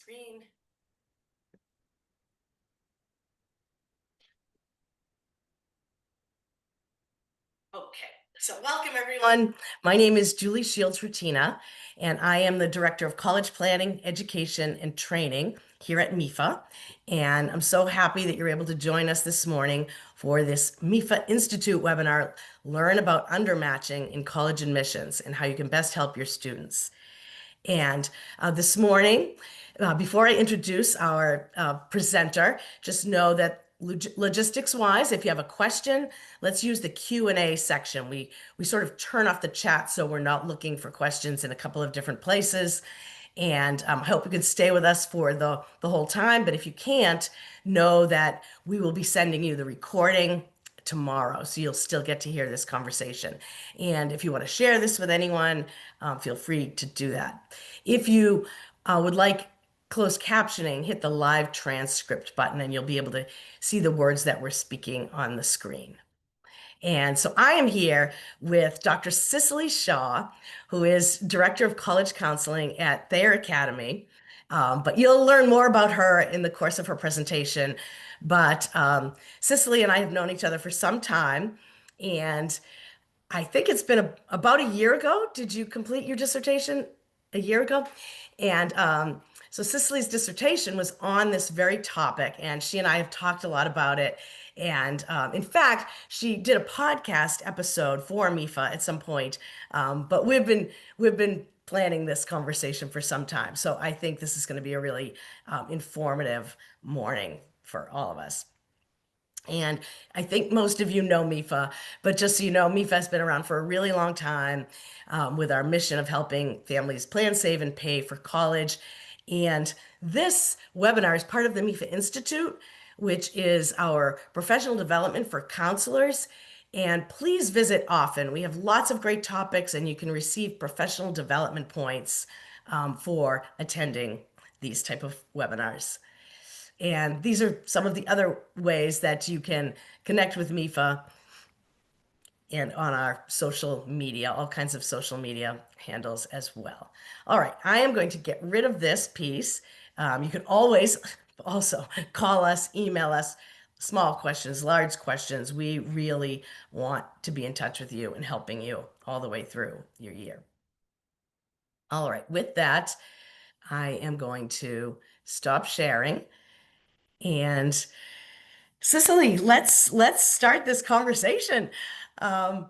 screen. Okay, so welcome everyone. My name is Julie Shields-Rutina, and I am the Director of College Planning, Education, and Training here at MEFA. And I'm so happy that you're able to join us this morning for this MEFA Institute webinar, Learn About Undermatching in College Admissions and How You Can Best Help Your Students. And this morning, before I introduce our presenter, just know that logistics-wise, if you have a question, let's use the Q&A section. We sort of turn off the chat so we're not looking for questions in a couple of different places. And I hope you can stay with us for the whole time. But if you can't, know that we will be sending you the recording tomorrow, so you'll still get to hear this conversation. And if you want to share this with anyone, feel free to do that. If you would like closed captioning, hit the live transcript button and you'll be able to see the words that we're speaking on the screen. And so I am here with Dr. Cicily Shaw, who is Director of College Counseling at Thayer Academy. But you'll learn more about her in the course of her presentation. But Cicily and I have known each other for some time, and I think it's been about a year ago. Did you complete your dissertation a year ago? And so Cicily's dissertation was on this very topic, and she and I have talked a lot about it. And in fact, she did a podcast episode for MEFA at some point. But we've been planning this conversation for some time. So I think this is going to be a really informative morning for all of us. And I think most of you know MEFA, but just so you know, MEFA has been around for a really long time with our mission of helping families plan, save, and pay for college. And this webinar is part of the MEFA Institute, which is our professional development for counselors. And please visit often. We have lots of great topics, and you can receive professional development points for attending these type of webinars. And these are some of the other ways that you can connect with MEFA and on our social media, all kinds of social media handles as well. All right, I am going to get rid of this piece. You can always also call us, email us, small questions, large questions. We really want to be in touch with you and helping you all the way through your year. All right, with that, I am going to stop sharing. And Cicily, let's start this conversation. I'm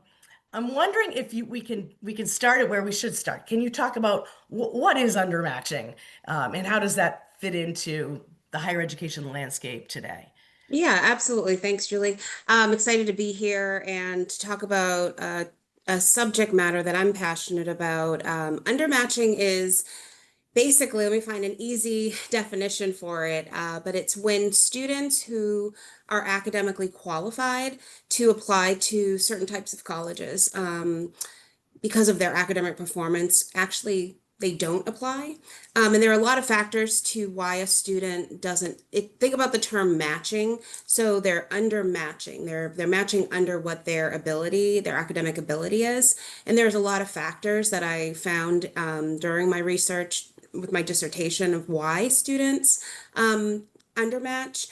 wondering if we can start it where we should start. Can you talk about what is undermatching, and how does that fit into the higher education landscape today? Yeah, absolutely. Thanks, Julie. I'm excited to be here and to talk about a subject matter that I'm passionate about. Undermatching is basically, let me find an easy definition for it, but it's when students who are academically qualified to apply to certain types of colleges because of their academic performance, actually they don't apply. And there are a lot of factors to why a student doesn't think about the term matching. So they're under matching. They're matching under what their ability, their academic ability is. And there's a lot of factors that I found during my research with my dissertation of why students undermatch.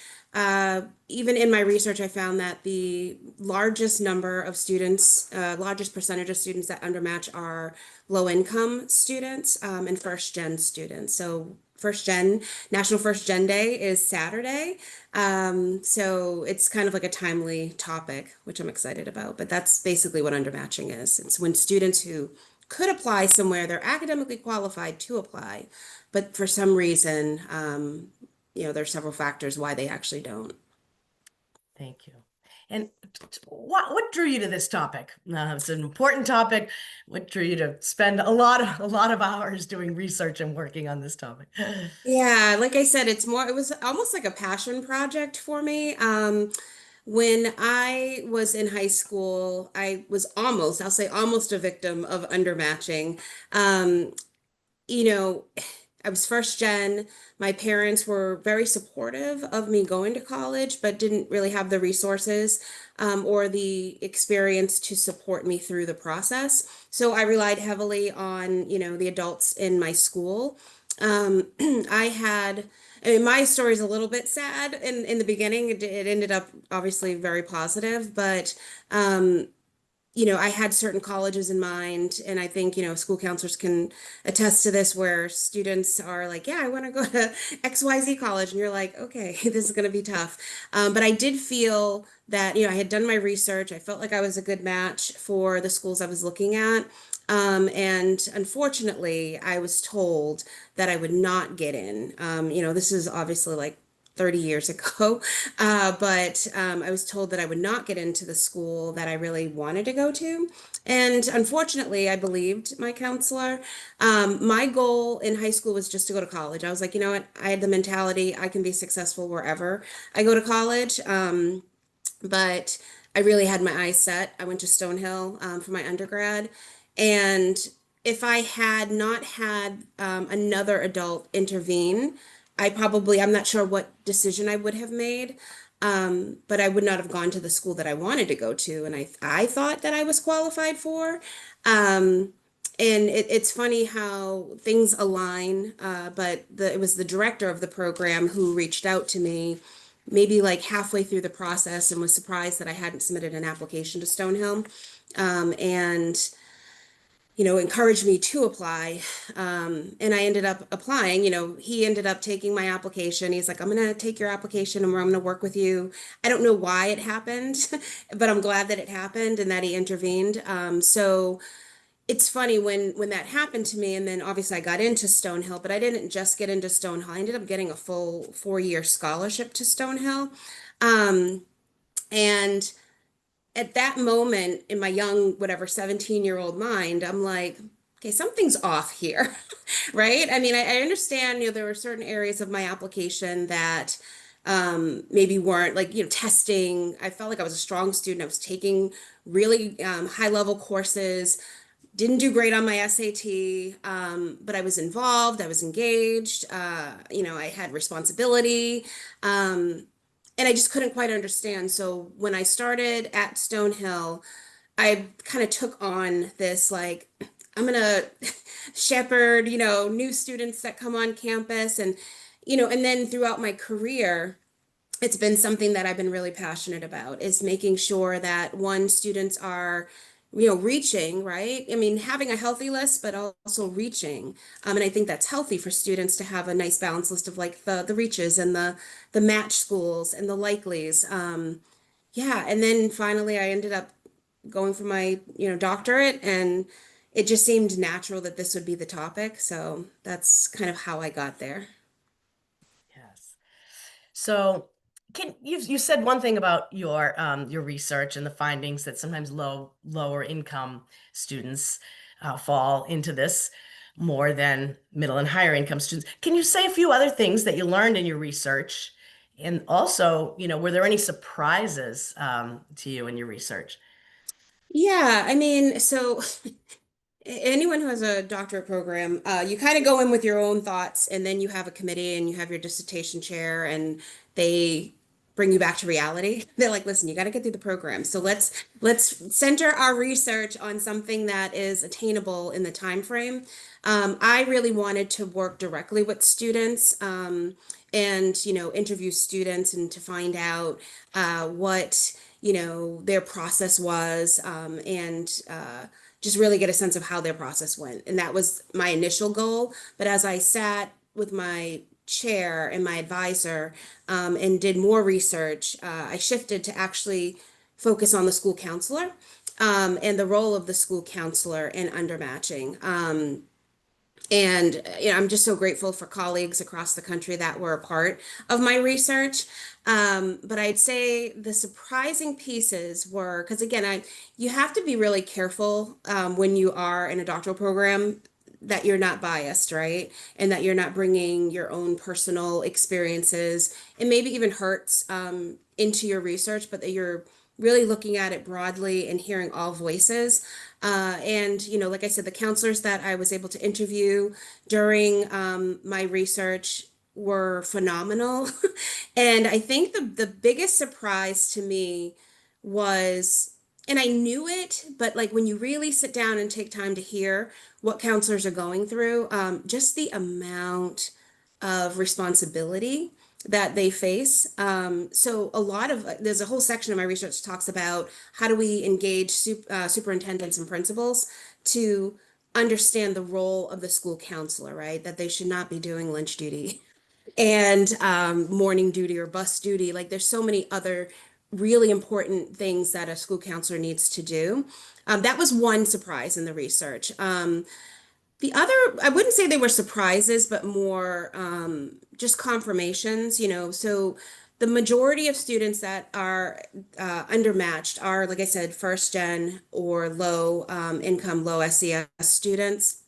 Even in my research, I found that the largest number of students, largest percentage of students that undermatch are low-income students and first-gen students. So National First Gen Day is Saturday. So it's kind of like a timely topic, which I'm excited about. But that's basically what undermatching is. It's when students who could apply somewhere, they're academically qualified to apply, but for some reason, there's several factors why they actually don't. Thank you. And what drew you to this topic? It's an important topic. What drew you to spend a lot of hours doing research and working on this topic? Yeah, like I said, it was almost like a passion project for me. When I was in high school, I'll say almost a victim of undermatching. Um, you know, I was first gen. My parents were very supportive of me going to college, but didn't really have the resources or the experience to support me through the process. So I relied heavily on, the adults in my school. I had, I mean, my story is a little bit sad in the beginning. It ended up obviously very positive, but um, I had certain colleges in mind, and I think, school counselors can attest to this, where students are like, yeah, I want to go to XYZ college, and you're like, okay, this is going to be tough. But I did feel that, I had done my research. I felt like I was a good match for the schools I was looking at. And unfortunately, I was told that I would not get in. This is obviously like 30 years ago. But I was told that I would not get into the school that I really wanted to go to. And unfortunately, I believed my counselor. My goal in high school was just to go to college. I was like, you know what? I had the mentality I can be successful wherever I go to college. But I really had my eyes set. I went to Stonehill for my undergrad. And if I had not had another adult intervene, I'm not sure what decision I would have made. But I would not have gone to the school that I wanted to go to, and I thought that I was qualified for. Um, and it's funny how things align, but it was the director of the program who reached out to me maybe like halfway through the process and was surprised that I hadn't submitted an application to Stonehill, and encouraged me to apply. And I ended up applying. He ended up taking my application. He's like, I'm going to take your application and I'm going to work with you. I don't know why it happened, but I'm glad that it happened and that he intervened. So it's funny when that happened to me, and then obviously I got into Stonehill, but I didn't just get into Stonehill. I ended up getting a full 4-year scholarship to Stonehill. And at that moment in my young, whatever, 17-year-old mind, I'm like, okay, something's off here, right? I mean, I understand, there were certain areas of my application that maybe weren't like, testing. I felt like I was a strong student. I was taking really high level courses, didn't do great on my SAT, but I was involved, I was engaged, I had responsibility. And I just couldn't quite understand. So when I started at Stonehill, I kind of took on this like, I'm gonna shepherd, new students that come on campus, and then throughout my career, it's been something that I've been really passionate about, is making sure that one, students are, reaching, right? I mean, having a healthy list, but also reaching. And I think that's healthy for students to have a nice balanced list of like the reaches and the match schools and the likelies. Yeah, and then finally I ended up going for my, doctorate, and it just seemed natural that this would be the topic. So that's kind of how I got there. Yes. So, can you said one thing about your research and the findings that sometimes lower income students fall into this more than middle and higher income students. Can you say a few other things that you learned in your research? And also, were there any surprises to you in your research? Yeah, I mean, so anyone who has a doctorate program, you kind of go in with your own thoughts, and then you have a committee and you have your dissertation chair, and they bring you back to reality. They're like, listen, you got to get through the program. So let's center our research on something that is attainable in the time frame. I really wanted to work directly with students, and interview students and to find out what their process was, and just really get a sense of how their process went. And that was my initial goal. But as I sat with my chair and my advisor, and did more research, I shifted to actually focus on the school counselor, and the role of the school counselor in undermatching. And I'm just so grateful for colleagues across the country that were a part of my research. But I'd say the surprising pieces were, because again, you have to be really careful when you are in a doctoral program, that you're not biased, right? And that you're not bringing your own personal experiences and maybe even hurts into your research, but that you're really looking at it broadly and hearing all voices. And, like I said, the counselors that I was able to interview during my research were phenomenal. And I think the biggest surprise to me was and I knew it, but like when you really sit down and take time to hear what counselors are going through, just the amount of responsibility that they face. So a lot of there's a whole section of my research talks about how do we engage superintendents and principals to understand the role of the school counselor, right? That they should not be doing lunch duty and morning duty or bus duty. Like there's so many other really important things that a school counselor needs to do. That was one surprise in the research. The other, I wouldn't say they were surprises, but more just confirmations, So the majority of students that are undermatched are, like I said, first gen or low income, low SES students.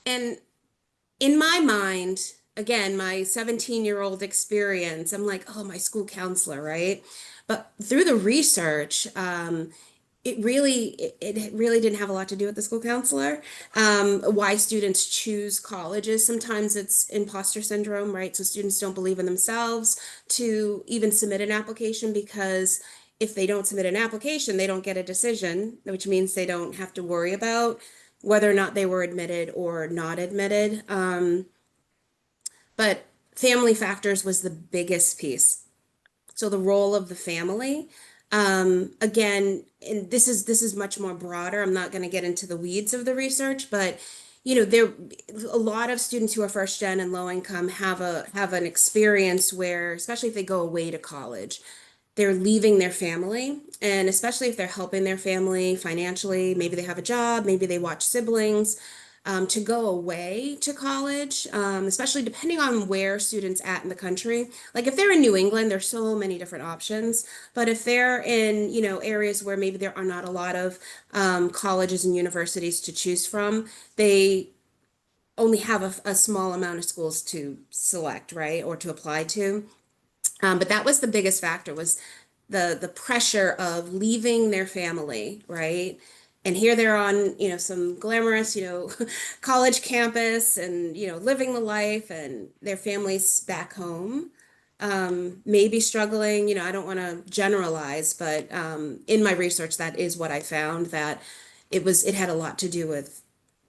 And in my mind, again, my 17-year-old experience, I'm like, oh, my school counselor, right? But through the research, it really didn't have a lot to do with the school counselor. Why students choose colleges. Sometimes it's imposter syndrome, right? So students don't believe in themselves to even submit an application because if they don't submit an application, they don't get a decision, which means they don't have to worry about whether or not they were admitted or not admitted. But family factors was the biggest piece. So the role of the family, again, and this is much more broader. I'm not going to get into the weeds of the research, but there a lot of students who are first gen and low income have an experience where, especially if they go away to college, they're leaving their family, and especially if they're helping their family financially, maybe they have a job, maybe they watch siblings, to go away to college, especially depending on where students at in the country. Like if they're in New England, there's so many different options. But if they're in, areas where maybe there are not a lot of colleges and universities to choose from, they only have a small amount of schools to select, right, or to apply to. But that was the biggest factor was the pressure of leaving their family, right? And here they're on, some glamorous, college campus and, living the life and their families back home. Maybe struggling, I don't want to generalize, but in my research, that is what I found that it had a lot to do with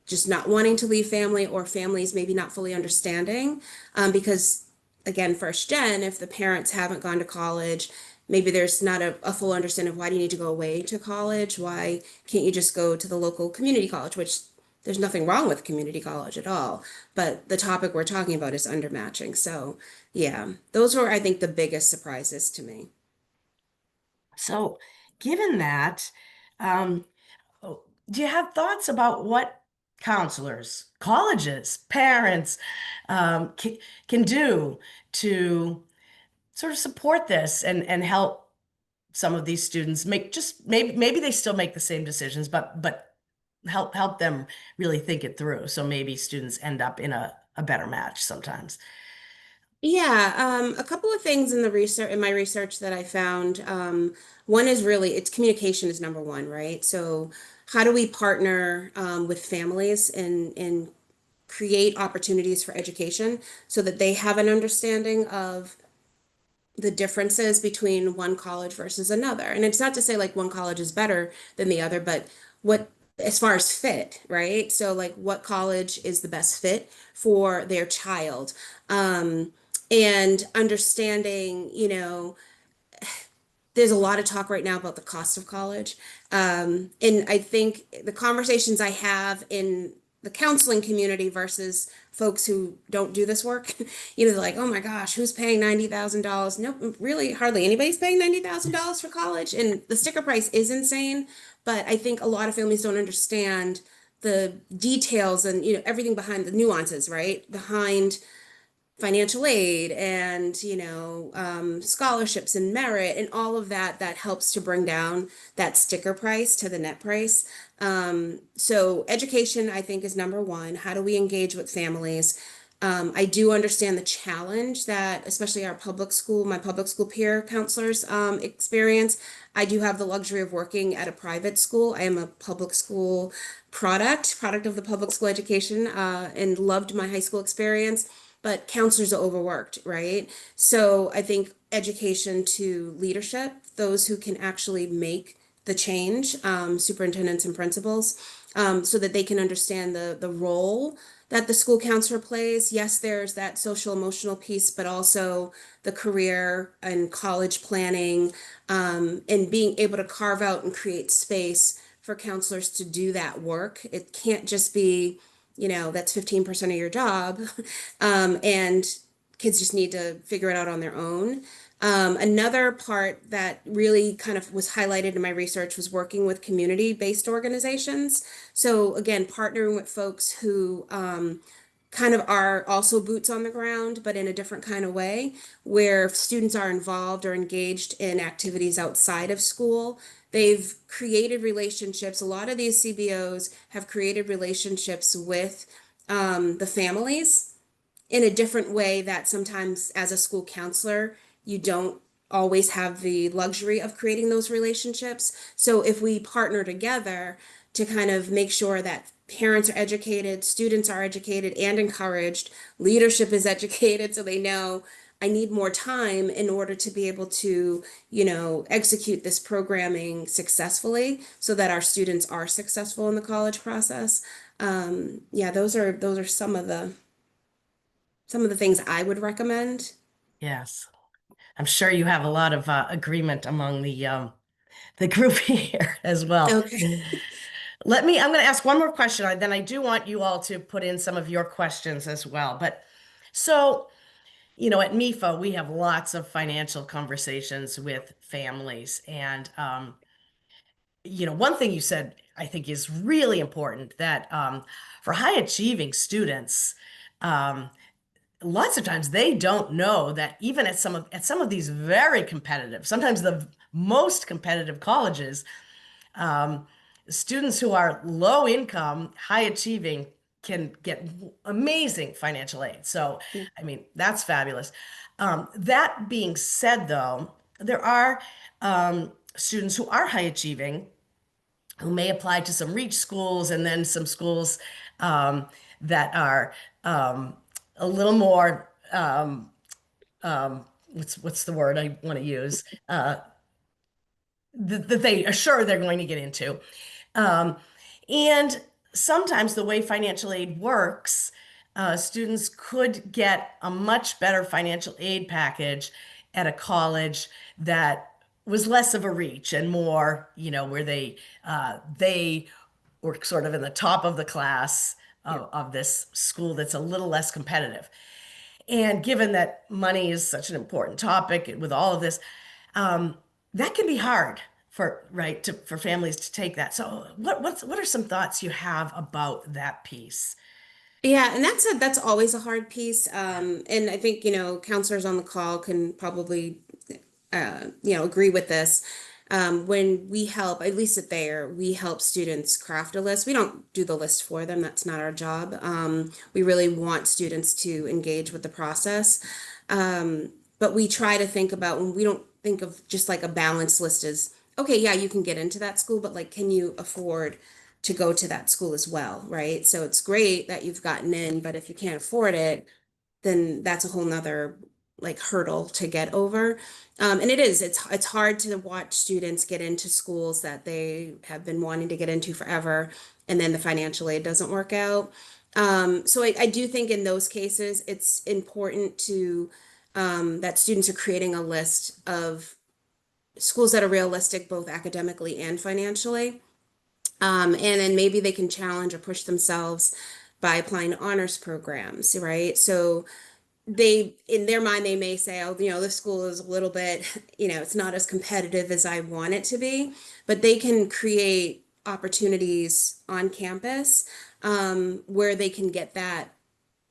just not wanting to leave family or families maybe not fully understanding because again first gen if the parents haven't gone to college maybe there's not a full understanding of why do you need to go away to college, why can't you just go to the local community college, which there's nothing wrong with community college at all, but the topic we're talking about is undermatching. So yeah, those were I think the biggest surprises to me. So, given that, um, oh, do you have thoughts about what counselors, colleges, parents can do to sort of support this and help some of these students make just maybe they still make the same decisions, but help them really think it through. So maybe students end up in a better match sometimes. Yeah, a couple of things in the research in my research that I found. One is really it's communication is number one, right? So how do we partner with families and create opportunities for education so that they have an understanding of the differences between one college versus another. And it's not to say like one college is better than the other, but what as far as fit, right? So like what college is the best fit for their child? Um, and understanding, there's a lot of talk right now about the cost of college. And I think the conversations I have in the counseling community versus folks who don't do this work, they're like, oh my gosh, who's paying $90,000? Nope, really, hardly anybody's paying $90,000 for college. And the sticker price is insane. But I think a lot of families don't understand the details and, everything behind the nuances, right? Behind financial aid and scholarships and merit and all of that that helps to bring down that sticker price to the net price. So education I think is number one. How do we engage with families? I do understand the challenge that especially my public school peer counselors experience. I do have the luxury of working at a private school. I am a public school product of the public school education, and loved my high school experience, but counselors are overworked, right? So I think education to leadership, those who can actually make the change, superintendents and principals, so that they can understand the role that the school counselor plays. Yes, there's that social emotional piece, but also the career and college planning, and being able to carve out and create space for counselors to do that work. It can't just be, that's 15% of your job. And kids just need to figure it out on their own. Another part that really kind of was highlighted in my research was working with community-based organizations. So again, partnering with folks who kind of are also boots on the ground, but in a different kind of way, where students are involved or engaged in activities outside of school. They've created relationships. A lot of these CBOs have created relationships with the families in a different way that sometimes as a school counselor, you don't always have the luxury of creating those relationships. So if we partner together to kind of make sure that parents are educated, students are educated and encouraged, leadership is educated so they know I need more time in order to be able to, execute this programming successfully so that our students are successful in the college process. Yeah, those are some of the things I would recommend. Yes. I'm sure you have a lot of agreement among the group here as well. Okay. I'm going to ask one more question. Then I do want you all to put in some of your questions as well. But so, at MEFA, we have lots of financial conversations with families. And, one thing you said, I think is really important that for high achieving students, um, lots of times they don't know that even at some of these very competitive, sometimes the most competitive colleges, um, students who are low income, high achieving can get amazing financial aid. So, Yeah. I mean, that's fabulous. That being said, though, there are students who are high achieving who may apply to some reach schools and then some schools um, that are a little more what's the word I want to use that they are sure they're going to get into. Um, and sometimes the way financial aid works, students could get a much better financial aid package at a college that was less of a reach and more, where they were sort of in the top of the class Yeah. of this school that's a little less competitive. And given that money is such an important topic with all of this, um, that can be hard for families to take that. So what are some thoughts you have about that piece? Yeah, and that's always a hard piece. And I think, counselors on the call can probably agree with this. When we help, at least at Thayer, we help students craft a list. We don't do the list for them. That's not our job. We really want students to engage with the process. But we try to think about when we don't think of just like a balanced list as, okay, yeah, you can get into that school, but like, can you afford to go to that school as well, right? So it's great that you've gotten in, but if you can't afford it, then that's a whole nother like hurdle to get over. And it's hard to watch students get into schools that they have been wanting to get into forever, and then the financial aid doesn't work out. So I do think in those cases it's important to that students are creating a list of schools that are realistic both academically and financially. And then maybe they can challenge or push themselves by applying to honors programs, right? So they, in their mind, they may say, oh, this school is a little bit, it's not as competitive as I want it to be, but they can create opportunities on campus where they can get that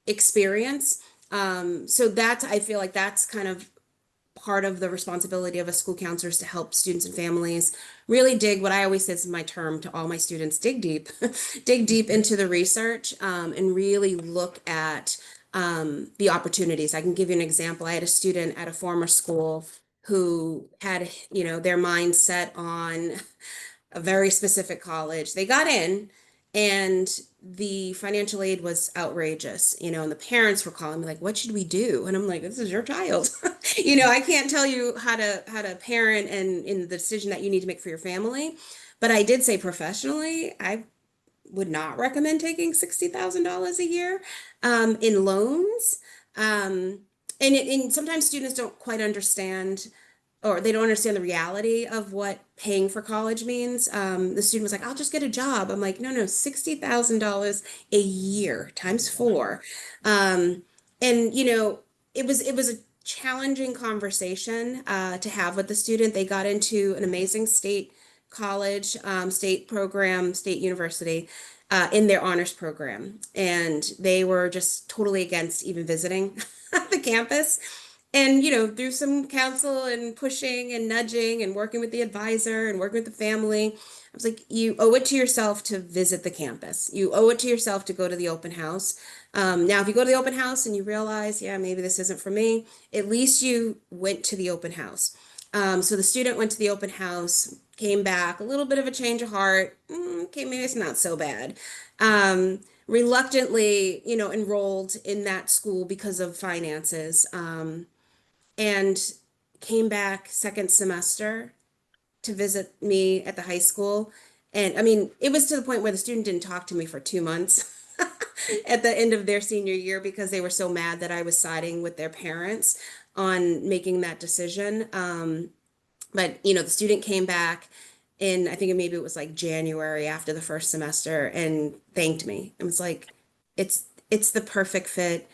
experience. So I feel like that's kind of part of the responsibility of a school counselor is to help students and families really dig what I always say is my term to all my students, dig deep, dig deep into the research and really look at the opportunities. I can give you an example. I had a student at a former school who had, their mind set on a very specific college. They got in And the financial aid was outrageous, and the parents were calling me like, what should we do? And I'm like, this is your child. I can't tell you how to parent and in the decision that you need to make for your family. But I did say professionally, I would not recommend taking $60,000 a year in loans. Um, and sometimes students don't quite understand, or they don't understand the reality of what paying for college means. The student was like, I'll just get a job. I'm like, no, no, $60,000 a year times four. Um, and it was a challenging conversation to have with the student. They got into an amazing state college, state program, state university, in their honors program. And they were just totally against even visiting the campus. And, through some counsel and pushing and nudging and working with the advisor and working with the family, I was like, you owe it to yourself to visit the campus. You owe it to yourself to go to the open house. Now, if you go to the open house and you realize, yeah, maybe this isn't for me, at least you went to the open house. So the student went to the open house, came back, a little bit of a change of heart. Okay, maybe it's not so bad. Reluctantly, enrolled in that school because of finances. And came back second semester to visit me at the high school. And I mean, it was to the point where the student didn't talk to me for 2 months at the end of their senior year because they were so mad that I was siding with their parents on making that decision. But the student came back in, I think maybe it was like January after the first semester and thanked me. It was like, it's the perfect fit.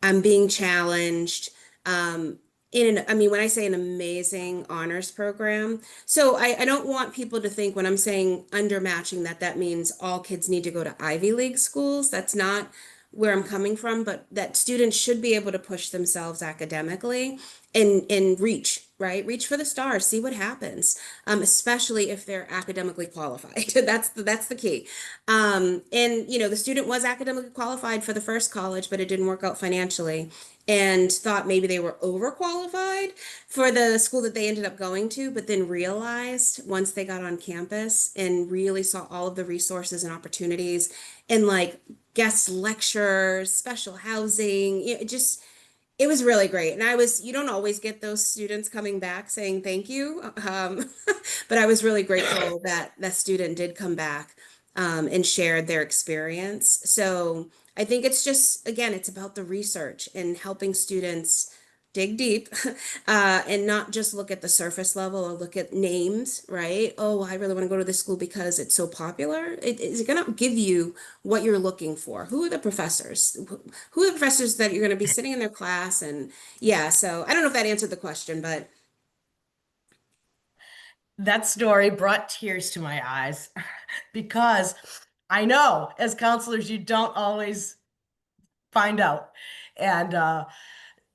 I'm being challenged. Um, I mean, when I say an amazing honors program, so I don't want people to think when I'm saying undermatching that means all kids need to go to Ivy League schools. That's not where I'm coming from, but that students should be able to push themselves academically and reach, right? Reach for the stars, see what happens, especially if they're academically qualified. That's the key. And the student was academically qualified for the first college, but it didn't work out financially, and thought maybe they were overqualified for the school that they ended up going to, but then realized once they got on campus and really saw all of the resources and opportunities and like guest lectures, special housing, it was really great. And you don't always get those students coming back saying thank you. But I was really grateful that that student did come back and shared their experience. So I think it's just, again, it's about the research and helping students dig deep and not just look at the surface level or look at names, right? Oh, I really want to go to this school because it's so popular. Is it going to give you what you're looking for? Who are the professors? Who are the professors that you're going to be sitting in their class? And yeah, so I don't know if that answered the question, but That story brought tears to my eyes because I know as counselors, you don't always find out. And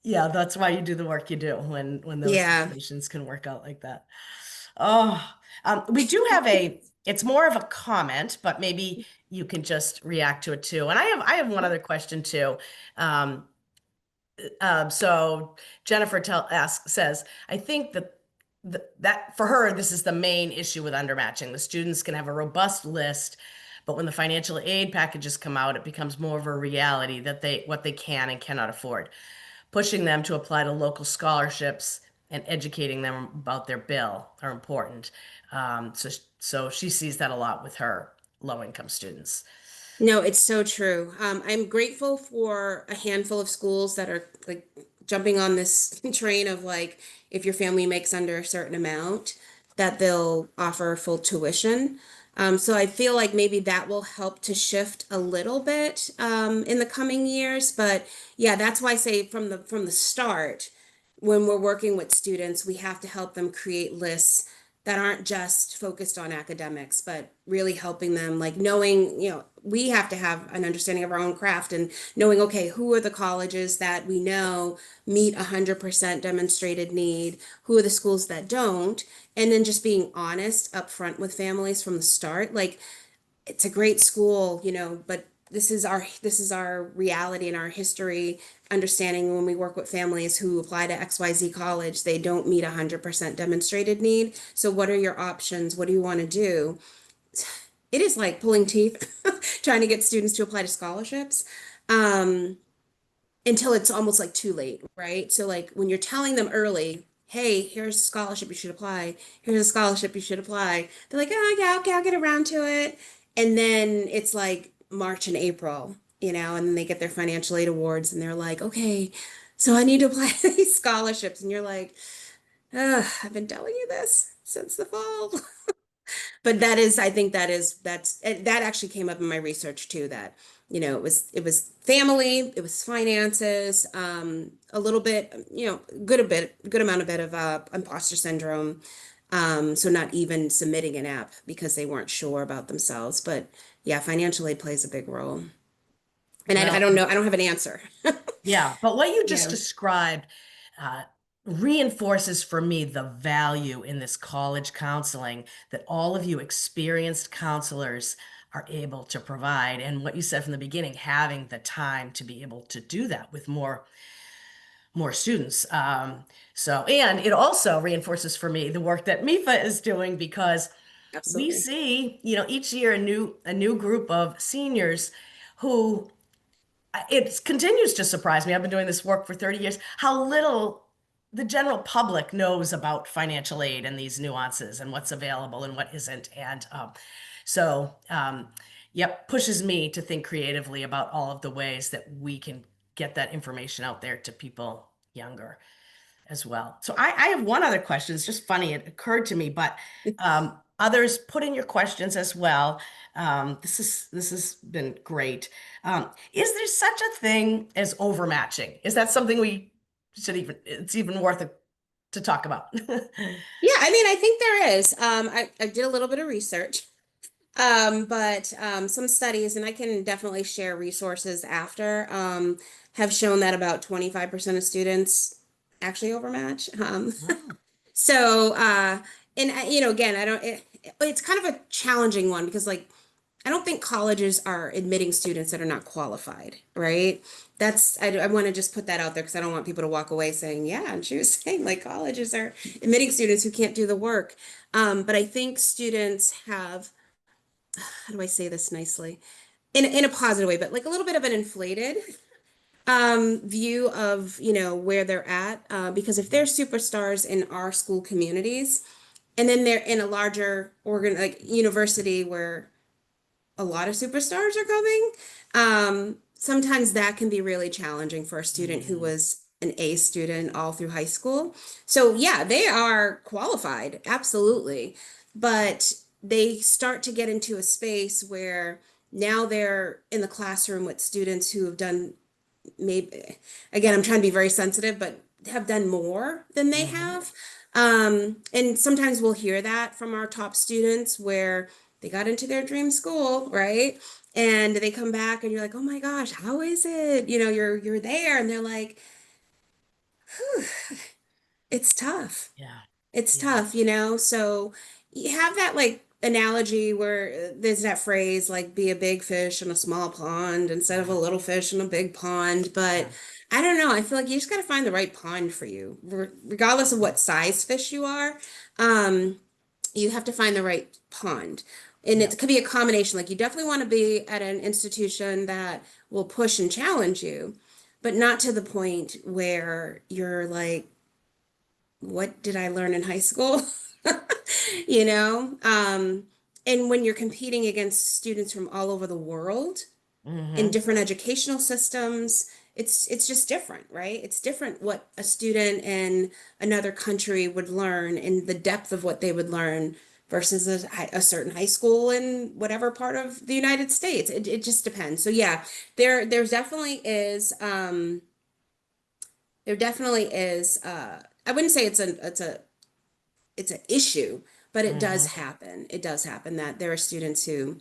yeah, that's why you do the work you do when those yeah. situations can work out like that. Oh, we do have it's more of a comment, but maybe you can just react to it too. And I have one other question too. Um, so Jennifer says, I think that for her, this is the main issue with undermatching. The students can have a robust list, but when the financial aid packages come out, it becomes more of a reality that what they can and cannot afford. Pushing them to apply to local scholarships and educating them about their bill are important. So she sees that a lot with her low income students. No, it's so true. I'm grateful for a handful of schools that are like jumping on this train of like, if your family makes under a certain amount, that they'll offer full tuition. So I feel like maybe that will help to shift a little bit in the coming years. But yeah, that's why I say from the start, when we're working with students, we have to help them create lists that aren't just focused on academics, but really helping them, like knowing, we have to have an understanding of our own craft and knowing, okay, who are the colleges that we know meet 100% demonstrated need, who are the schools that don't, and then just being honest upfront with families from the start. Like, it's a great school, but this is our reality and our history understanding when we work with families who apply to XYZ college, they don't meet 100% demonstrated need. So what are your options? What do you want to do? it is like pulling teeth trying to get students to apply to scholarships. Um, until it's almost like too late, right? So like when you're telling them early, hey, here's a scholarship you should apply. Here's a scholarship you should apply. They're like, oh yeah, okay, I'll get around to it. And then it's like March and April, and then they get their financial aid awards and they're like, okay, so I need to apply to these scholarships. And you're like, ugh, I've been telling you this since the fall. But I think that actually came up in my research too, that, it was family, it was finances, a little bit, good amount of bit of imposter syndrome. So not even submitting an app because they weren't sure about themselves. But yeah, financial aid plays a big role. And I Well, don't know, I don't have an answer. yeah, but what you just Yeah, described uh, reinforces for me the value in this college counseling that all of you experienced counselors are able to provide. And what you said from the beginning, having the time to be able to do that with more students. And it also reinforces for me the work that MEFA is doing because we absolutely. see, each year a new group of seniors who it continues to surprise me. I've been doing this work for 30 years, how little the general public knows about financial aid and these nuances and what's available and what isn't. And yep, pushes me to think creatively about all of the ways that we can get that information out there to people younger as well. So I have one other question. It's just funny. It occurred to me, but others put in your questions as well. This has been great. Is there such a thing as overmatching? Is that something we should even, it's even worth it to talk about? Yeah, I mean, I think there is. I did a little bit of research. But some studies, and I can definitely share resources after, have shown that about 25% of students actually overmatch. Oh. So, and again, it's kind of a challenging one because, like, I don't think colleges are admitting students that are not qualified, right? I want to just put that out there because I don't want people to walk away saying, yeah, and she was saying like colleges are admitting students who can't do the work. But I think students have, how do I say this nicely? In a positive way, but like a little bit of an inflated view of, where they're at. Because if they're superstars in our school communities, and then they're in a larger organ like university where a lot of superstars are coming, sometimes that can be really challenging for a student who Mhm. was an A student all through high school. So yeah, they are qualified, absolutely. But they start to get into a space where now they're in the classroom with students who have done, maybe, again, I'm trying to be very sensitive, but have done more than they Mhm. have. And sometimes we'll hear that from our top students where they got into their dream school, right? And they come back and you're like, oh my gosh, how is it? You're there. And they're like, it's tough. Yeah. It's Yeah. tough, so you have that like analogy where there's that phrase like be a big fish in a small pond instead of a Yeah. little fish in a big pond. But Yeah. I don't know. I feel like you just got to find the right pond for you, regardless of what size fish you are. Um, you have to find the right pond. And Yeah. it could be a combination. Like you definitely want to be at an institution that will push and challenge you, but not to the point where you're like, what did I learn in high school? You know? And when you're competing against students from all over the world in Hmm. different educational systems, it's just different, right? It's different what a student in another country would learn and the depth of what they would learn versus a certain high school in whatever part of the United States. It just depends. So yeah, there definitely is I wouldn't say it's an issue, but it does Hmm. happen. It does happen that there are students who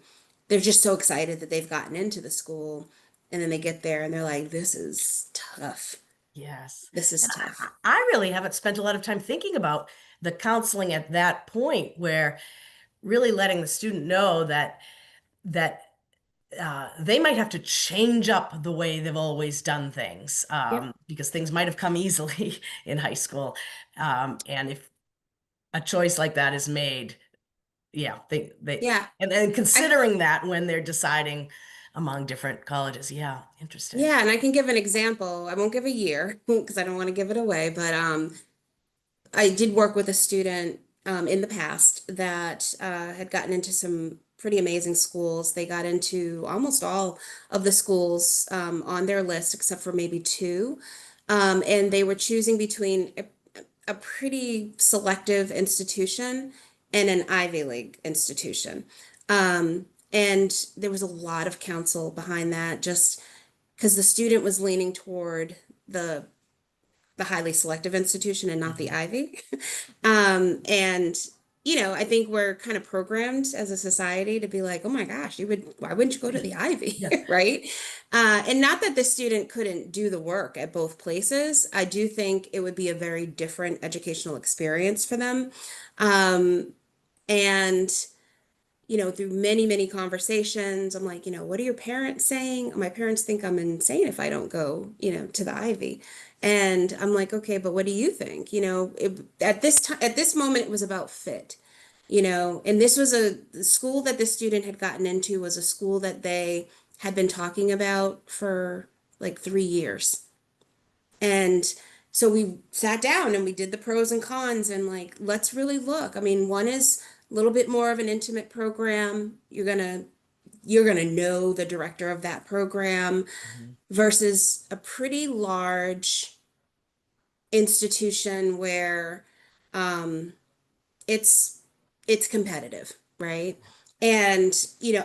they're just so excited that they've gotten into the school and then they get there and they're like, this is tough. Yes. This is And I, tough. I really haven't spent a lot of time thinking about the counseling at that point where really letting the student know that they might have to change up the way they've always done things Yep. because things might have come easily in high school. And if a choice like that is made, yeah, they Yeah. and I considering that when they're deciding among different colleges. Yeah, interesting. Yeah, and I can give an example. I won't give a year because I don't want to give it away, but I did work with a student in the past that had gotten into some pretty amazing schools. They got into almost all of the schools on their list, except for maybe two. And they were choosing between a pretty selective institution and an Ivy League institution. And there was a lot of counsel behind that, just because the student was leaning toward the the highly selective institution and not the Hmm. Ivy. And I think we're kind of programmed as a society to be like, oh my gosh, why wouldn't you go to the Ivy, Yeah. right? And not that the student couldn't do the work at both places. I do think it would be a very different educational experience for them. Um, and through many, many conversations, I'm like, what are your parents saying? My parents think I'm insane if I don't go, to the Ivy. And I'm like, okay, but what do you think? At this time, at this moment, it was about fit, and this was the school that the student had gotten into was a school that they had been talking about for like 3 years. And so we sat down and we did the pros and cons and like, let's really look. I mean, one is a little bit more of an intimate program. You're gonna know the director of that program Hmm. versus a pretty large institution where um, it's it's competitive, right? And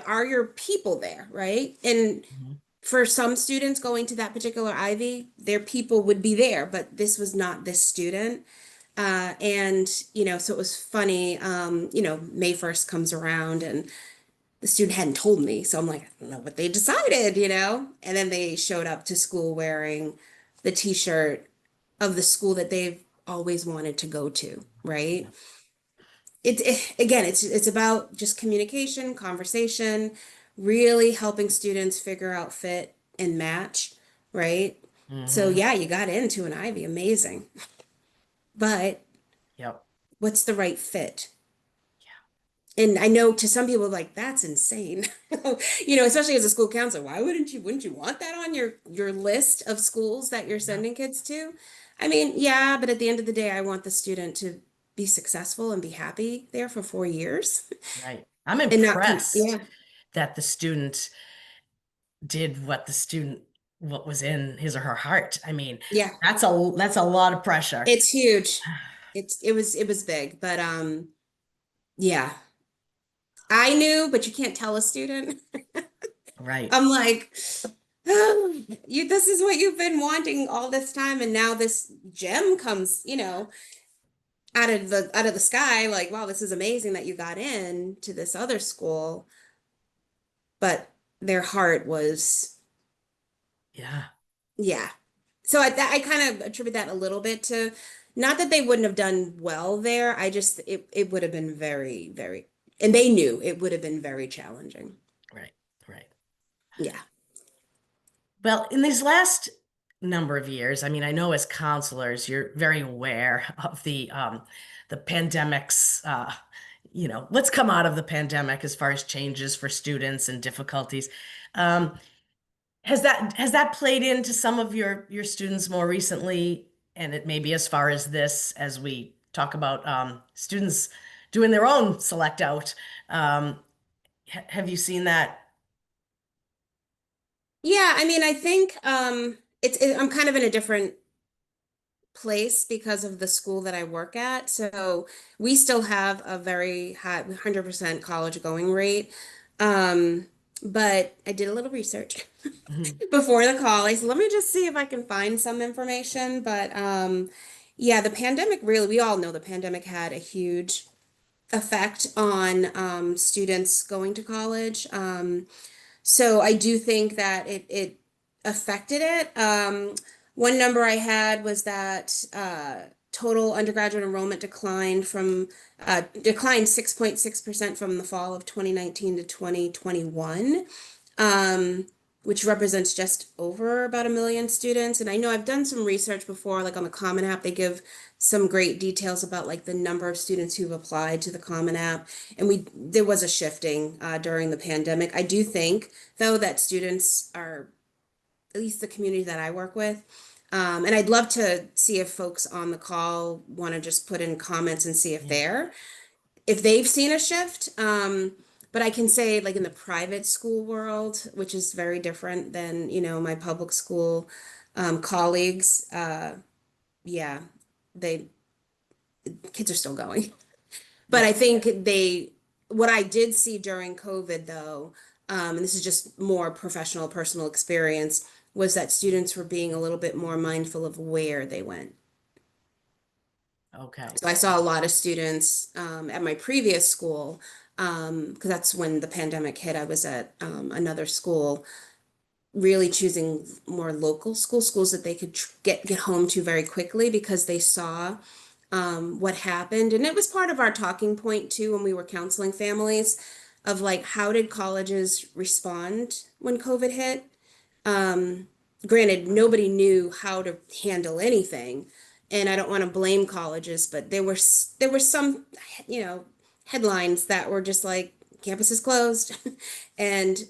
are your people there, right? And Hmm. for some students going to that particular Ivy, their people would be there, but this was not this student. And so it was funny. May 1st comes around and the student hadn't told me. So I'm like, I don't know what they decided. And then they showed up to school wearing the t-shirt of the school that they've always wanted to go to, right? Yeah. Again, it's about just communication, conversation, really helping students figure out fit and match, right? So Hmm. yeah, you got into an Ivy, amazing. But Yep. what's the right fit? And I know to some people like that's insane. Especially as a school counselor, wouldn't you want that on your list of schools that you're Yeah. sending kids to? I mean, yeah, but at the end of the day, I want the student to be successful and be happy there for 4 years Right. I'm and not impressed yeah. that the student did what was in his or her heart. I mean, Yeah, that's a lot of pressure. it's huge. It was big, but yeah. I knew, but you can't tell a student. Right. I'm like, oh, this is what you've been wanting all this time, and now this gem comes, out of the sky, like, wow, this is amazing that you got in to this other school, but their heart was, Yeah. yeah. So I kind of attribute that a little bit to not that they wouldn't have done well there. It would have been very, very, and they knew it would have been very challenging. Right. Right. Yeah. Well, in these last number of years, I mean, I know as counselors, you're very aware of the pandemics, what's come out of the pandemic as far as changes for students and difficulties. Um, has that played into some of your students more recently? And it may be as far as this, as we talk about students doing their own select out. Have you seen that? Yeah, I mean, I think I'm kind of in a different place because of the school that I work at. So we still have a very high 100% college going rate. Um, but I did a little research Mhm. before the call. I said, let me just see if I can find some information. But yeah, the pandemic really, we all know the pandemic had a huge effect on students going to college. So I do think that it affected it. One number I had was that total undergraduate enrollment declined 6.6% from the fall of 2019 to 2021. Um, which represents just over about 1 million students. And I know I've done some research before, like on the Common App, they give some great details about like the number of students who've applied to the Common App. And there was a shifting during the pandemic. I do think, though, that students are, at least the community that I work with, and I'd love to see if folks on the call want to just put in comments and see Yeah. if they've seen a shift. But I can say, like in the private school world, which is very different than, my public school colleagues, yeah, they kids are still going. But Yeah. I think what I did see during COVID, though, and this is just more professional, personal experience, was that students were being a little bit more mindful of where they went. Okay. So I saw a lot of students at my previous school, because that's when the pandemic hit. I was at another school, really choosing more local schools that they could get home to very quickly because they saw what happened. And it was part of our talking point too when we were counseling families of like, how did colleges respond when COVID hit? Um, Granted, nobody knew how to handle anything, and I don't want to blame colleges, but there were some, you know, headlines that were just like campus is closed, and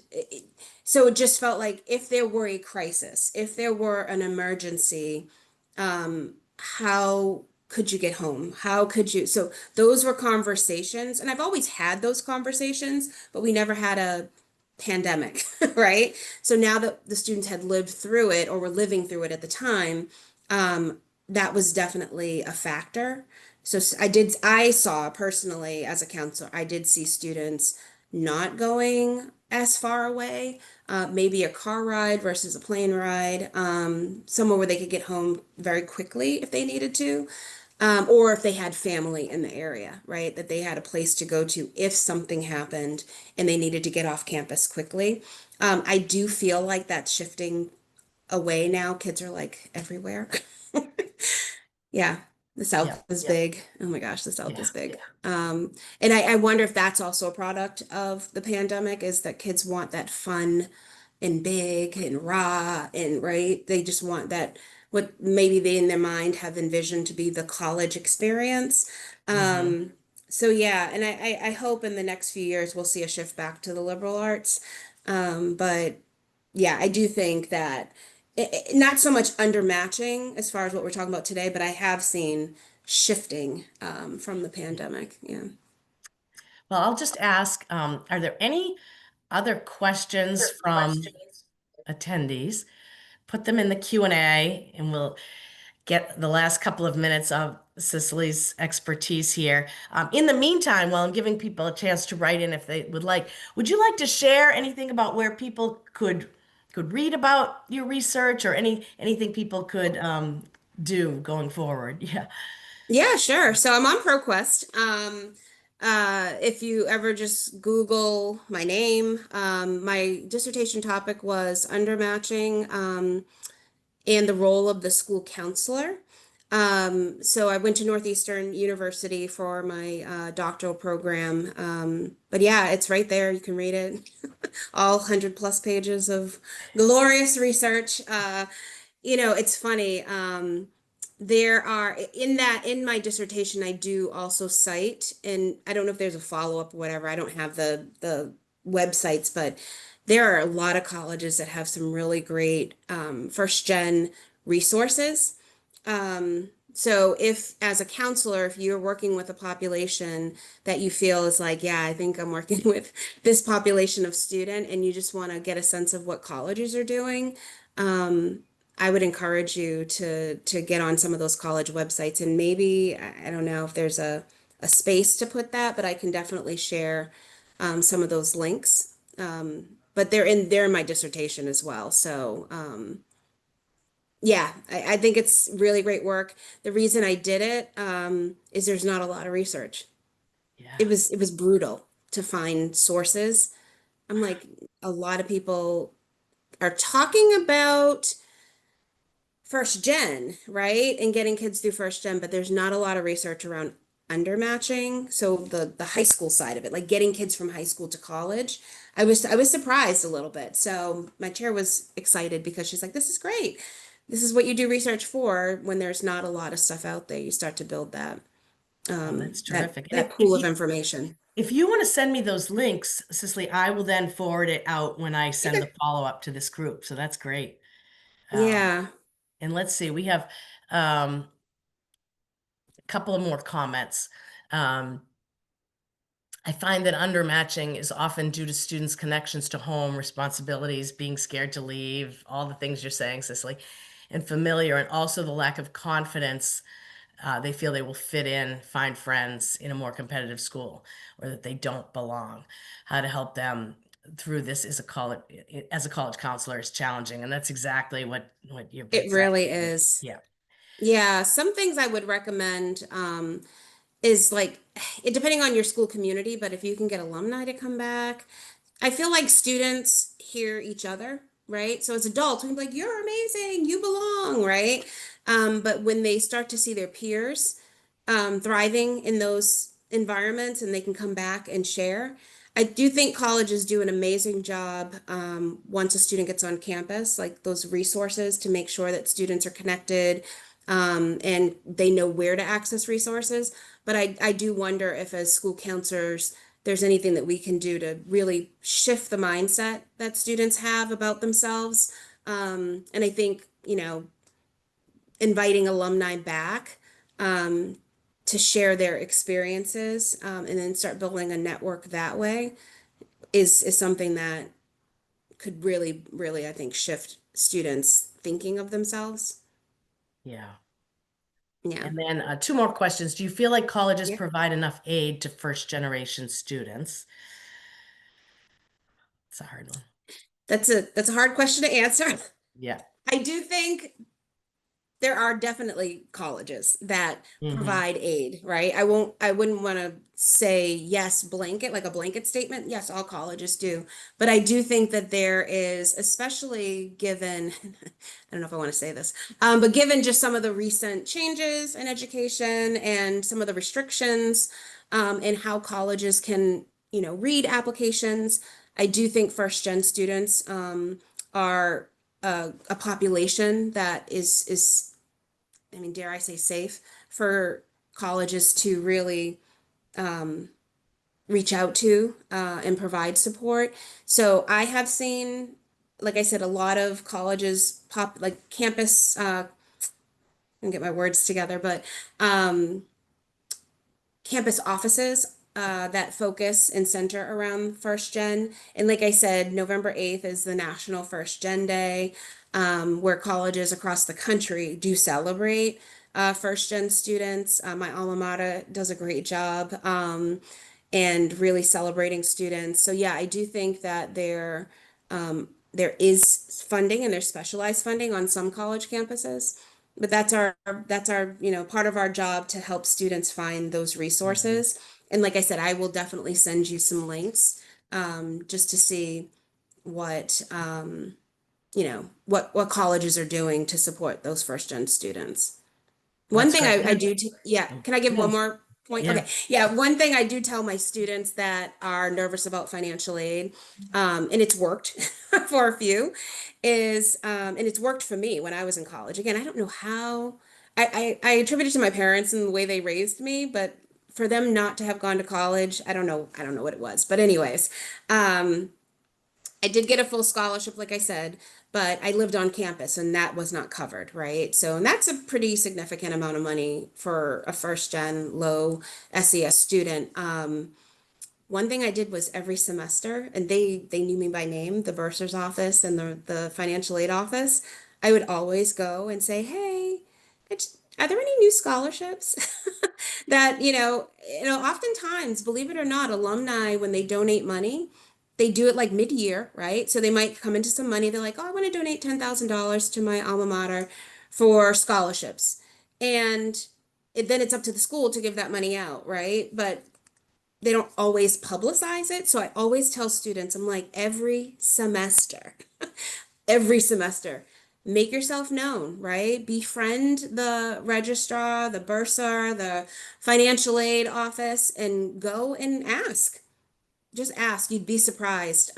so it just felt like if there were a crisis, if there were an emergency, how could you get home? How could you? So those were conversations, and I've always had those conversations, but we never had a pandemic, right? So now that the students had lived through it or were living through it at the time, that was definitely a factor. So I saw personally as a counselor, I did see students not going as far away, maybe a car ride versus a plane ride, somewhere where they could get home very quickly if they needed to. Or if they had family in the area, right? That they had a place to go to if something happened and they needed to get off campus quickly. I do feel like that's shifting away now. Kids are like everywhere. Yeah, the Yeah. South is big. Oh my gosh, the South Yeah. is big. And I wonder if that's also a product of the pandemic, is that kids want that fun and big and raw and right. They just want that, what maybe they in their mind have envisioned to be the college experience. Hmm. Um, so yeah, and I hope in the next few years we'll see a shift back to the liberal arts. But yeah, I do think that not so much undermatching as far as what we're talking about today, but I have seen shifting from the pandemic. Yeah. Well, I'll just ask, are there any other questions from attendees? Put them in the Q&A and we'll get the last couple of minutes of Cicily's expertise here. In the meantime, while I'm giving people a chance to write in if they would you like to share anything about where people could read about your research or anything people could do going forward? Yeah. Yeah, sure. So I'm on ProQuest. If you ever just Google my name, my dissertation topic was undermatching, and the role of the school counselor. So I went to Northeastern University for my doctoral program. But yeah, it's right there. You can read it. All 100+ pages of glorious research. It's funny. There are in my dissertation, I do also cite, and I don't know if there's a follow-up or whatever. I don't have the websites, but there are a lot of colleges that have some really great first gen resources. So if as a counselor, if you're working with a population that you feel is like, yeah, I think I'm working with this population of student, and you just want to get a sense of what colleges are doing, um, I would encourage you to get on some of those college websites, and maybe I don't know if there's a space to put that, but I can definitely share some of those links. But they're in my dissertation as well. So yeah, I think it's really great work. The reason I did it is there's not a lot of research. Yeah. It was brutal to find sources. I'm like, a lot of people are talking about first gen, right? And getting kids through first gen, but there's not a lot of research around undermatching, so the high school side of it, like getting kids from high school to college. I was surprised a little bit. So my chair was excited because she's like, "This is great. This is what you do research for when there's not a lot of stuff out there. You start to build that Oh, that's that terrific. And that pool of information." if you want to send me those links, Cicely, I will then forward it out when I send the Okay. follow-up to this group. So that's great. Um, Yeah, and let's see, we have um, a couple of more comments. Um, I find that undermatching is often due to students' connections to home, responsibilities, being scared to leave, all the things you're saying, Cicely, and familiar, and also the lack of confidence. They feel they will fit in, find friends in a more competitive school, or that they don't belong. How to help them through this as a college counselor is challenging, and that's exactly what you're it really exactly. is. Yeah. Yeah, some things I would recommend is like it depending on your school community, but if you can get alumni to come back, I feel like students hear each other, right? So as adults, we can be like, "You're amazing, you belong," right? But when they start to see their peers thriving in those environments and they can come back and share, I do think colleges do an amazing job once a student gets on campus, like those resources to make sure that students are connected and they know where to access resources. But I do wonder if, as school counselors, there's anything that we can do to really shift the mindset that students have about themselves. And I think, inviting alumni back to share their experiences and then start building a network that way is something that could really, really, I think, shift students thinking of themselves. Yeah. Yeah. And then two more questions. Do you feel like colleges Yeah. provide enough aid to first generation students? It's a hard one. That's a hard question to answer. Yeah. I do think there are definitely colleges that Hmm. provide aid, right? I wouldn't want to say yes, blanket, like a blanket statement. Yes, all colleges do. But I do think that there is, especially given, I don't know if I want to say this, but given just some of the recent changes in education and some of the restrictions, and how colleges can, read applications, I do think first gen students, are a population that is I mean, dare I say, safe for colleges to really reach out to and provide support. So I have seen, like I said, a lot of colleges pop like campus. I can get my words together, but um, campus offices that focus and center around first gen. And like I said, November 8th is the National First Gen Day, where colleges across the country do celebrate first gen students. My alma mater does a great job and really celebrating students. So yeah, I do think that there is funding and there's specialized funding on some college campuses. But that's our part of our job to help students find those Hmm. resources. And like I said, I will definitely send you some links just to see what what colleges are doing to support those first gen students. One That's thing great. I do, yeah, can I give one No. more point? Yeah. Okay. Yeah, one thing I do tell my students that are nervous about financial aid, and it's worked for a few, and it's worked for me when I was in college. Again, I don't know how, I attribute it to my parents and the way they raised me, but for them not to have gone to college, I don't know what it was. But anyways, um, I did get a full scholarship, like I said, but I lived on campus and that was not covered, right? So, and that's a pretty significant amount of money for a first gen low SES student. One thing I did was every semester, and they knew me by name, the bursar's office and the financial aid office. I would always go and say, "Hey, are there any new scholarships?" That oftentimes, believe it or not, alumni when they donate money, they do it like mid-year, right? So they might come into some money. They're like, "Oh, I want to donate $10,000 to my alma mater for scholarships," and then it's up to the school to give that money out, right? But they don't always publicize it. So I always tell students, I'm like, every semester, make yourself known, right? Befriend the registrar, the bursar, the financial aid office, and go and ask. Just ask. You'd be surprised.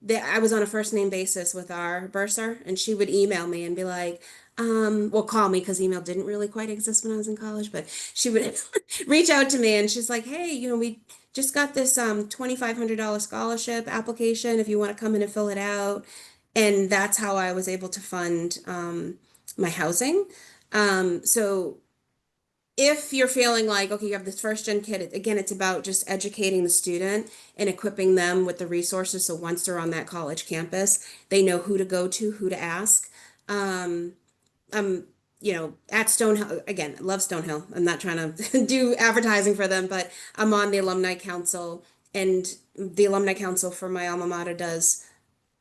That I was on a first name basis with our bursar, and she would email me and be like, well, call me because email didn't really quite exist when I was in college, but she would reach out to me and she's like, hey, we just got this $2,500 scholarship application if you want to come in and fill it out. And that's how I was able to fund my housing. So if you're feeling like, okay, you have this first gen kid, again, it's about just educating the student and equipping them with the resources. So once they're on that college campus, they know who to go to, who to ask. Um, I'm, at Stonehill, again, I love Stonehill. I'm not trying to do advertising for them, but I'm on the alumni council, and the alumni council for my alma mater does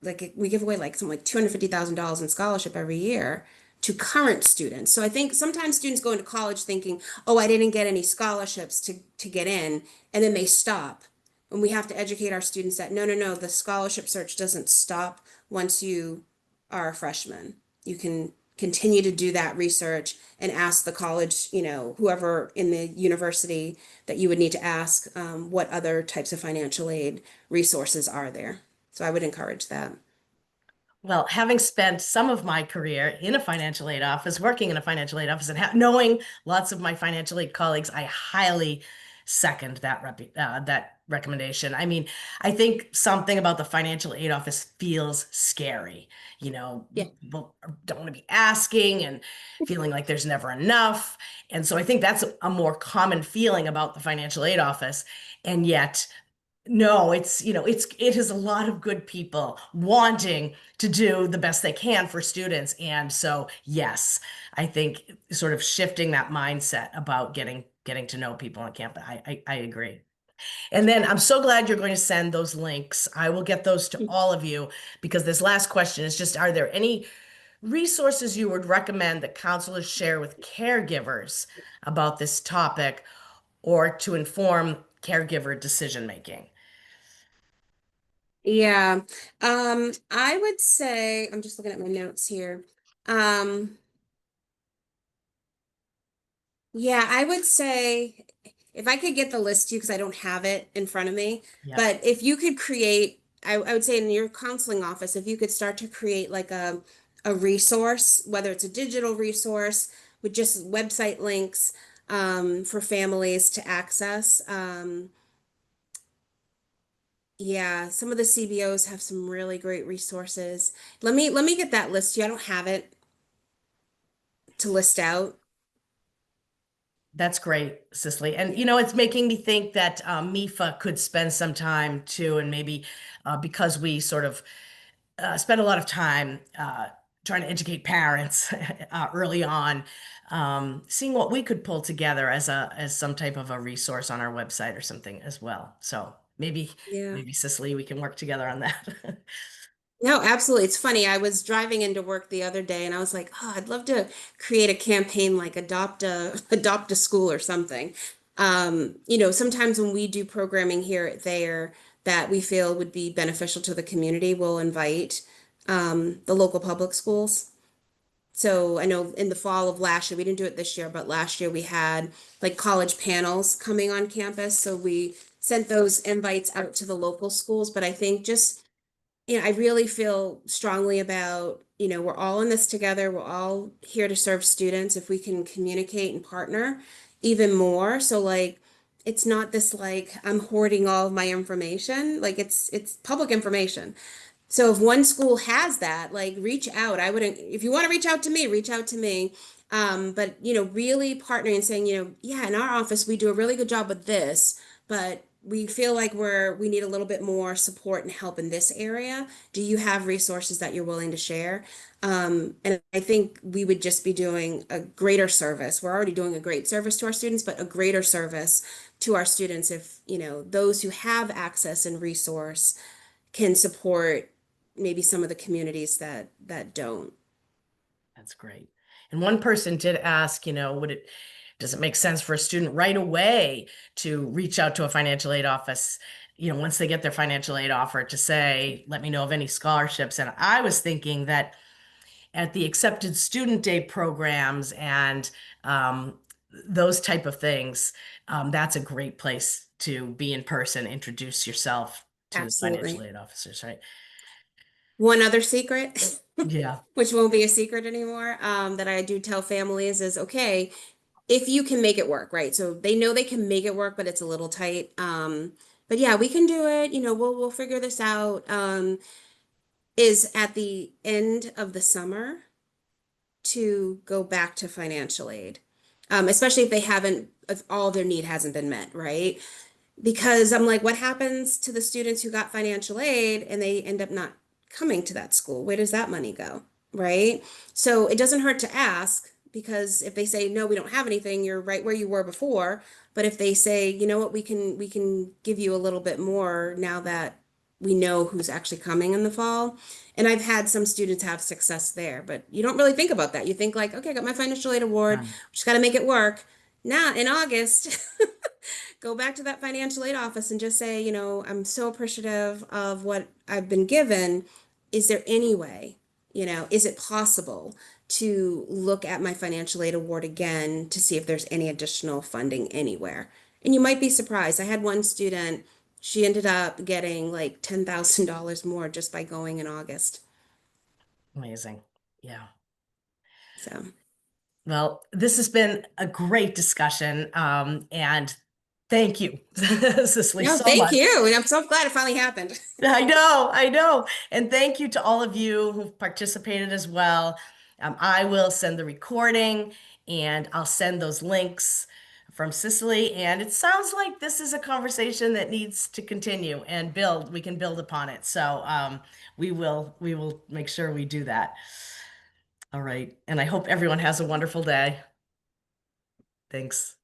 like we give away like something like $250,000 in scholarship every year to current students. So I think sometimes students go into college thinking, "Oh, I didn't get any scholarships to get in," and then they stop. And we have to educate our students that no, no, no, the scholarship search doesn't stop once you are a freshman. You can continue to do that research and ask the college, whoever in the university that you would need to ask, what other types of financial aid resources are there. So I would encourage that. Well, having spent some of my career in a financial aid office, working in a financial aid office, and knowing lots of my financial aid colleagues, I highly second that recommendation. I mean, I think something about the financial aid office feels scary. Yeah. People don't want to be asking and feeling like there's never enough. And so I think that's a more common feeling about the financial aid office. And yet, no, it is a lot of good people wanting to do the best they can for students. And so, yes, I think sort of shifting that mindset about getting to know people on campus. I agree. And then I'm so glad you're going to send those links. I will get those to all of you because this last question is just, are there any resources you would recommend that counselors share with caregivers about this topic or to inform caregiver decision making? Yeah. I would say, I'm just looking at my notes here. Um, yeah, I would say if I could get the list to you, because I don't have it in front of me, Yep. but if you could create, I would say in your counseling office, if you could start to create like a resource, whether it's a digital resource with just website links for families to access. Yeah, some of the CBOs have some really great resources. Let me get that list to you. I don't have it to list out. That's great, Cicely. And it's making me think that MEFA could spend some time too, and maybe because we sort of spend a lot of time trying to educate parents early on, seeing what we could pull together as some type of a resource on our website or something as well. So Yeah. maybe Cicely, we can work together on that. No, absolutely. It's funny. I was driving into work the other day and I was like, oh, I'd love to create a campaign like adopt a school or something. Sometimes when we do programming here at Thayer that we feel would be beneficial to the community, we'll invite the local public schools. So I know in the fall of last year, we didn't do it this year, but last year we had like college panels coming on campus. So we sent those invites out to the local schools. But I think just I really feel strongly about, we're all in this together. We're all here to serve students. If we can communicate and partner even more. So like, it's not this like I'm hoarding all of my information. Like it's public information. So if one school has that, like reach out. I wouldn't, if you want to reach out to me, reach out to me. But really partnering and saying, yeah, in our office we do a really good job with this, but we feel like we need a little bit more support and help in this area. Do you have resources that you're willing to share? And I think we would just be doing a greater service. We're already doing a great service to our students, but a greater service to our students if, those who have access and resource can support maybe some of the communities that don't. That's great. And one person did ask, does it make sense for a student right away to reach out to a financial aid office, once they get their financial aid offer to say, let me know of any scholarships. And I was thinking that at the accepted student day programs and um, those type of things, that's a great place to be in person, introduce yourself to the financial Absolutely. aid officers, right? One other secret, Yeah. which won't be a secret anymore, that I do tell families is okay, if you can make it work, right? So they know they can make it work, but it's a little tight. But yeah, we can do it. We'll figure this out. Is at the end of the summer to go back to financial aid, especially if they haven't, if all their need hasn't been met, right? Because I'm like, what happens to the students who got financial aid and they end up not coming to that school? Where does that money go? Right? So it doesn't hurt to ask because if they say no, we don't have anything, you're right where you were before. But if they say, you know what, we can give you a little bit more now that we know who's actually coming in the fall. And I've had some students have success there, but you don't really think about that. You think like, okay, I got my financial aid award, Right. just got to make it work. Now in August, go back to that financial aid office and just say, I'm so appreciative of what I've been given. Is there any way, is it possible to look at my financial aid award again to see if there's any additional funding anywhere? And you might be surprised. I had one student, she ended up getting like $10,000 more just by going in August. Amazing. Yeah. So, Well, this has been a great discussion. And thank you, Cicely, no, so thank much. you. And I'm so glad it finally happened. I know, I know. And thank you to all of you who've participated as well. I will send the recording and I'll send those links from Sicily. And it sounds like this is a conversation that needs to continue and build. We can build upon it. So we will make sure we do that. All right. And I hope everyone has a wonderful day. Thanks.